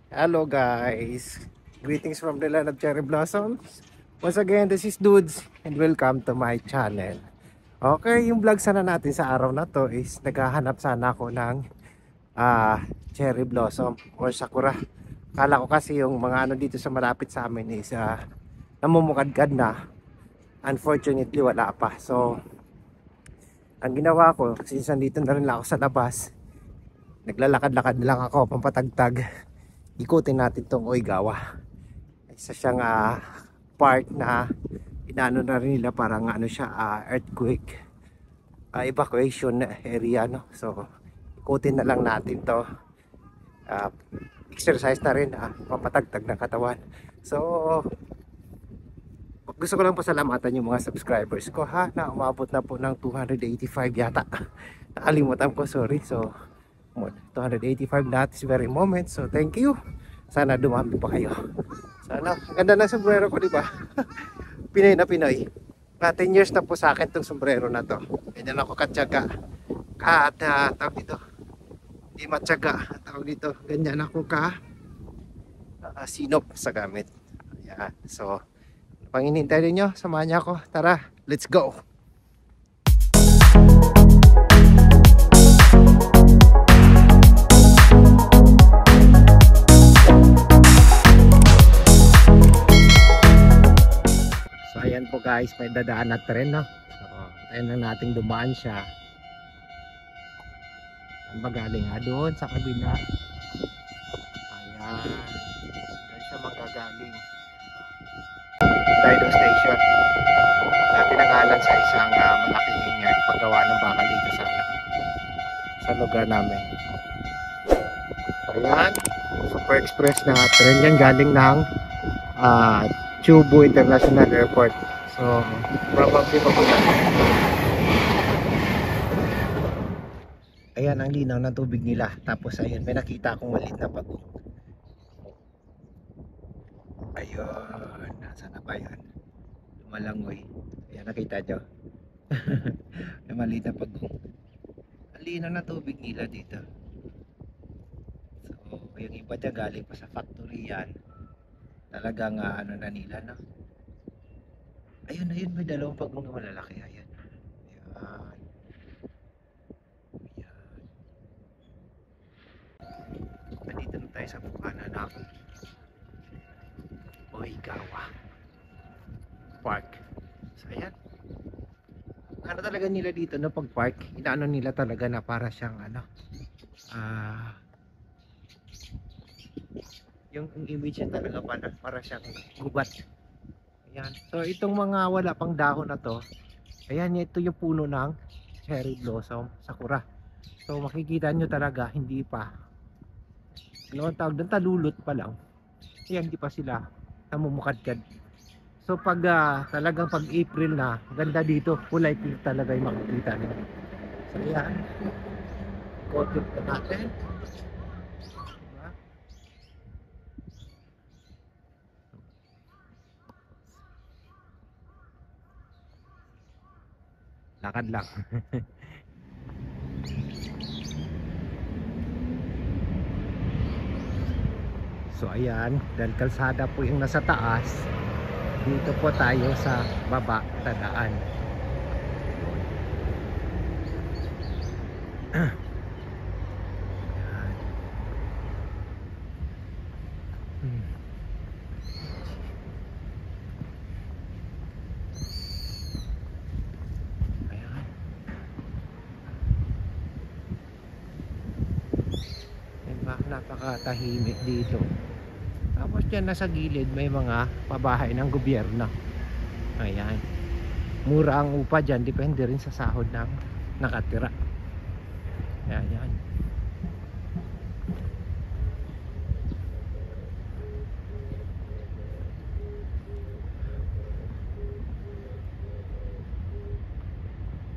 Hello guys, greetings from the land of cherry blossoms. Once again, this is Dudes and welcome to my channel. Okay, yung vlog sana natin sa araw na to is naghahanap sana ako ng cherry blossom or sakura. Kala ko kasi yung mga ano dito sa malapit sa amin is namumukadkad na. Unfortunately wala pa. So ang ginawa ko, since nandito na rin lang ako sa labas, naglalakad-lakad lang ako pampatagtag. Ikutin natin tong Oigawa. Isa siyang part na inano na rin nila, parang ano siya, earthquake evacuation area, no? So ikutin na lang natin to. Exercise na rin, papatagtag ng katawan. So gusto ko lang pasalamatan yung mga subscribers ko na umabot na po ng 285 yata. Nakalimutan ko, sorry. So 285 na at this very moment. So thank you. Sana dumami pa kayo. Sana. Ang ganda ng sombrero ko, di ba? Pinoy na Pinoy. 10 years na po sa akin tong sombrero na to. Ganyan ako katyaga. Tawag dito. Di matyaga. Tawag dito. Ganyan ako sinop sa gamit. Ayan. So, pang inintay nyo, samahan niyo ako. Tara, let's go! So ayan po guys, may dadaan na tren, no? So ayan na nating dumaan siya. Saan ba galing? Doon sa kabila. Ayan. Doon siya magagaling. Dido Station. Na pinangalan sa isang malaking paggawa ng bakal dito sa lugar namin. So ayan. Super Express na tren yan, galing ng Chubu International Airport. So probably papunta. Ayan ang linaw ng tubig nila. Tapos ayun, may nakita akong maliit na bagong. Ayun, nasaan na ba yan? Lumalangoy. Ayan, nakita nyo. May maliit na bagong. Ang linaw ng tubig nila dito. So yung iba dyan galing pa sa factory yan. Talagang ano na nila, no? Ayun, may dalawang bagong na malalaki. Ayan. Ayan. Nandito na tayo sa bukana ng Oigawa Park. So ayan, ano talaga nila dito na pag park, inaano nila talaga na para siyang ano, yung image niya talaga para siyang gubat. Ayan, so itong mga wala pang dahon na to, ayan, ito yung puno ng cherry blossom sakura. So makikita nyo talaga hindi pa, ano ang tawag doon, talulot pa lang. Ayan, hindi pa sila namumukadkad. So pag talagang pag April na, ganda dito, kulay pink talaga yung makikita nyo. So ayan, content na natin, diba? Lakad lang. So ayan, dahil kalsada po yung nasa taas, dito po tayo sa baba tadaan. Ayan. Diba? Napakatahimik dito. Tapos dyan nasa gilid may mga pabahay ng gobyerno. Ayan. Mura ang upa dyan, depende rin sa sahod ng nakatira. Ayan.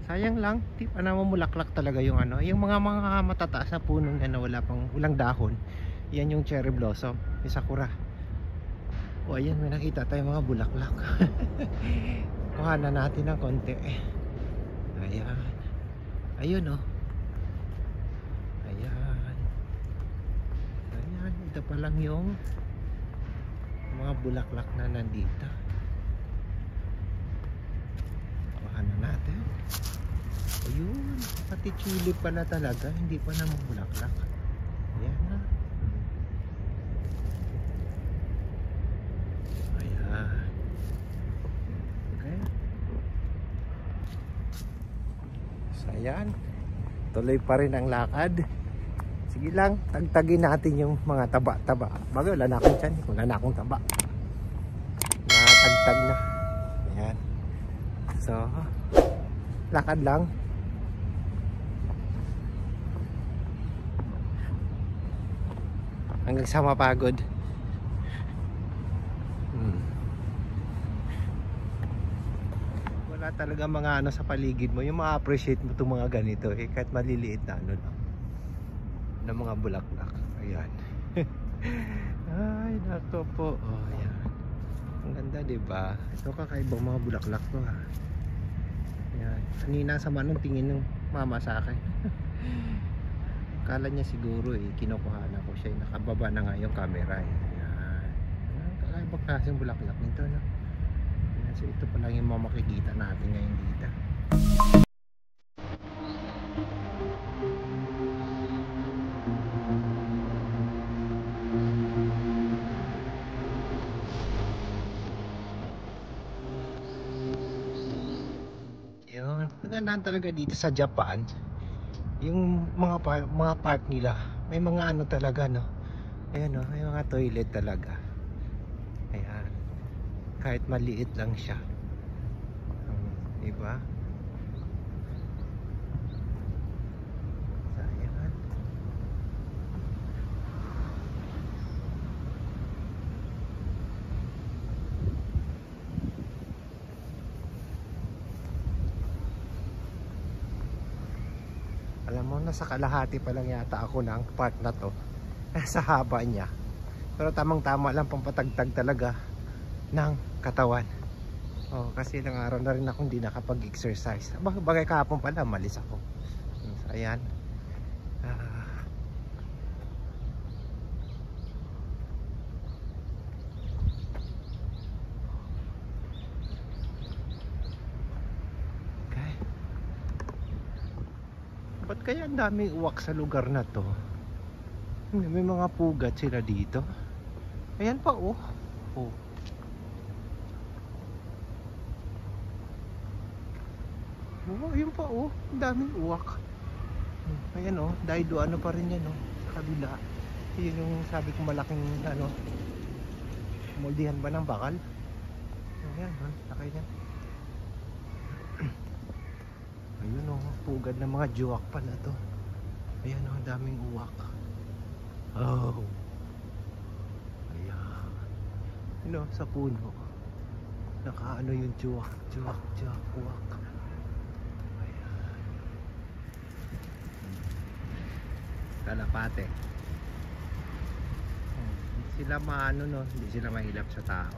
Sayang lang, namumulaklak talaga yung ano, yung mga matataas na punong na walang dahon. Yan yung cherry blossom, yung sakura. O ayan, may nakita tayong mga bulaklak. Kuha na natin ng konti. Ayan. Ayun, oh. Ayan. Ayan. ito pa lang yung mga bulaklak na nandito. Kuha na natin. Ayun, pati chili pala talaga, hindi pa naman bulaklak. Ayan na. Ayan. Okay. So ayan, tuloy pa rin ang lakad. Sige lang, tagtagin natin yung mga taba-taba. Bagay, wala na akong tiyan, wala na akong taba. Nakatagtag na. Ayan. So, lakad lang. Hanggang sa mapagod. Wala talaga mga ano sa paligid mo, yung ma-appreciate mo itong mga ganito eh, kahit maliliit na ano lang ng mga bulaklak. Ayan. Ay nako po. Oh, ayan. Ang ganda, diba? Ito kakaibang mga bulaklak to ha. Ayan. Kanina sama nung tingin ng mama sa akin. Kala niya siguro eh, kinukuhaan ako siya. Nakababa na nga yung camera eh. Ayan. Kakaibang klaseng bulaklak nito, no? Ayan. So ito pa lang yung mga makikita natin ngayon dito. Magandaan talaga dito sa Japan yung mga park nila, may mga ano talaga, no? Ayan, no? May mga toilet talaga. Ayan, kahit maliit lang siya, diba? So, ayan. Alam mo, nasa kalahati pa lang yata ako ng park na to sa haba niya. Pero tamang tama lang pampatagtag talaga ng katawan. Oh, kasi ilang araw na rin akong hindi nakapag-exercise. Bagay kahapon pala, malis ako. So, ayan. Ba't kaya ang daming uwak sa lugar na to? May mga pugat sila dito. Ayan pa, oh. Oh. Oh, yun pa, oh. Ang daming uwak. Ayan, oh. Dahil ano pa rin yan, oh. Sa kabila. Yun yung sabi ko malaking, ano, moldihan ba ng bakal? Ayan, oh. Laki yan. Ayun, oh. Pugad ng mga juwak pala to. Ayan, oh. Daming uwak. Oh. Ayan. Yun, oh. Sa puno. Nakaano yung juwak. Uwak. Kalapate. Hindi sila maano, no, hindi sila mahilap sa tao.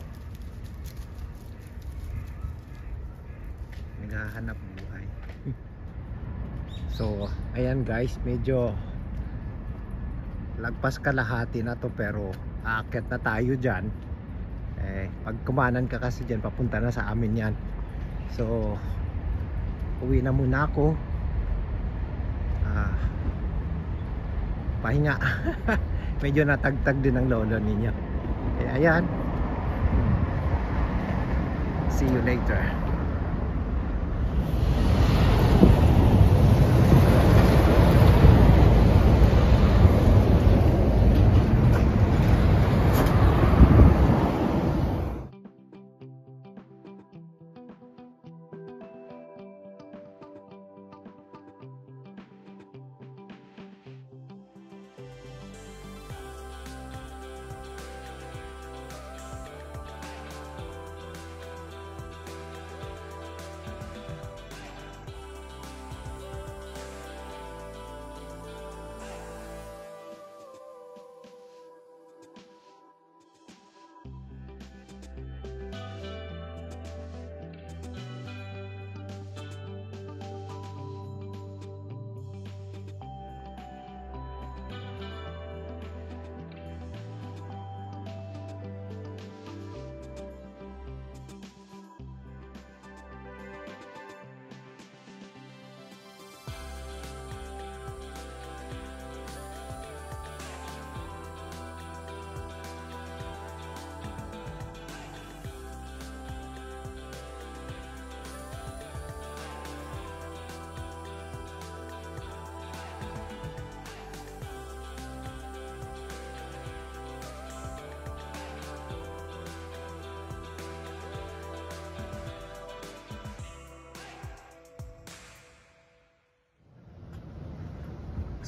Naghahanap buhay. So ayan guys, medyo lagpas kalahati na to, pero aakyat na tayo dyan. Pag kumanan ka kasi dyan, papunta na sa amin yan. So uwi na muna ako. Pahinga. Medyo natagtag din ang lolo ninyo. Ayan. See you later.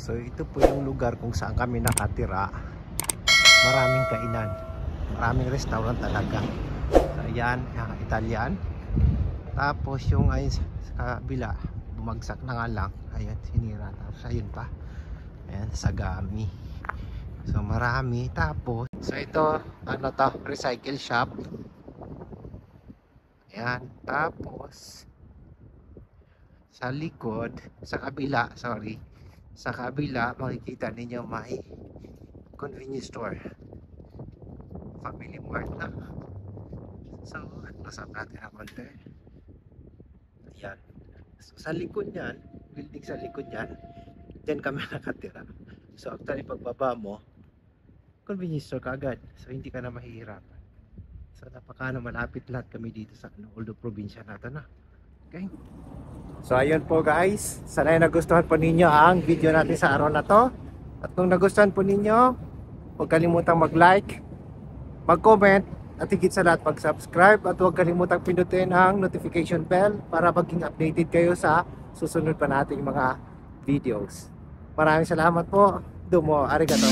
So ito po yung lugar kung saan kami nakatira. Maraming kainan, maraming restaurant talaga. So ayan, Italian. Tapos yung ay sa kabila, bumagsak na nga lang. Ayan, sinira. Tapos ayun pa. Ayan, Sagami. So marami. Tapos, so ito, ano to, recycle shop. Ayan, tapos sa likod, sa kabila, sorry. Sa kabila, makikita ninyo may convenience store. Family Mart na. So, nasap natin ang konti. Ayan. So, sa likod niyan, building sa likod niyan, dyan kami nakatira. So, actually, pagbaba mo, convenience store kagad. So, hindi ka na mahihirapan. So, malapit lahat kami dito sa although probinsya natin na. Okay? So, ayun po guys. Sana nagustuhan po ninyo ang video natin sa araw na to. At kung nagustuhan po ninyo, huwag kalimutang mag-like, mag-comment, at higit sa lahat mag-subscribe. At huwag kalimutang pindutin ang notification bell para maging updated kayo sa susunod pa nating mga videos. Maraming salamat po. Domo, arigato.